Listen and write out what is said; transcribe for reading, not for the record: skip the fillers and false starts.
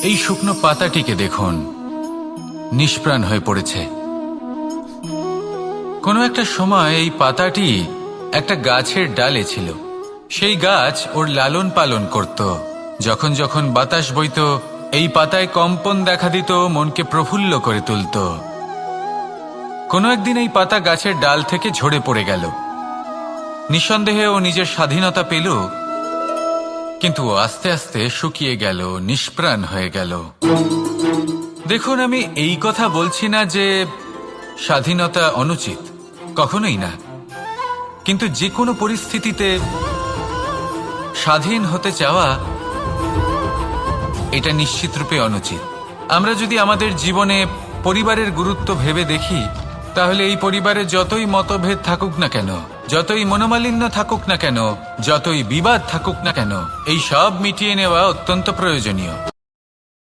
এই শুকনো পাতাটিকে দেখুন, নিষ্প্রাণ হয়ে পড়েছে। কোনো একটা সময় এই পাতাটি একটা গাছের ডালে ছিল। সেই গাছ ওর লালন পালন করত। যখন যখন বাতাস বইত, এই পাতায় কম্পন দেখা দিত, মনকে প্রফুল্ল করে তুলত। কোনো একদিন এই পাতা গাছের ডাল থেকে ঝরে পড়ে গেল। নিঃসন্দেহে ও নিজের স্বাধীনতা পেল, কিন্তু আস্তে আস্তে শুকিয়ে গেল, নিষ্প্রাণ হয়ে গেল। দেখুন, আমি এই কথা বলছি না যে স্বাধীনতা অনুচিত, কখনোই না। কিন্তু যে কোনো পরিস্থিতিতে স্বাধীন হতে চাওয়া এটা নিশ্চিতরূপে অনুচিত। আমরা যদি আমাদের জীবনে পরিবারের গুরুত্ব ভেবে দেখি, তাহলে এই পরিবারে যতই মতভেদ থাকুক না কেন, যতই মনোমালিন্য থাকুক না কেন, যতই বিবাদ থাকুক না কেন, এই সব মিটিয়ে নেওয়া অত্যন্ত প্রয়োজনীয়।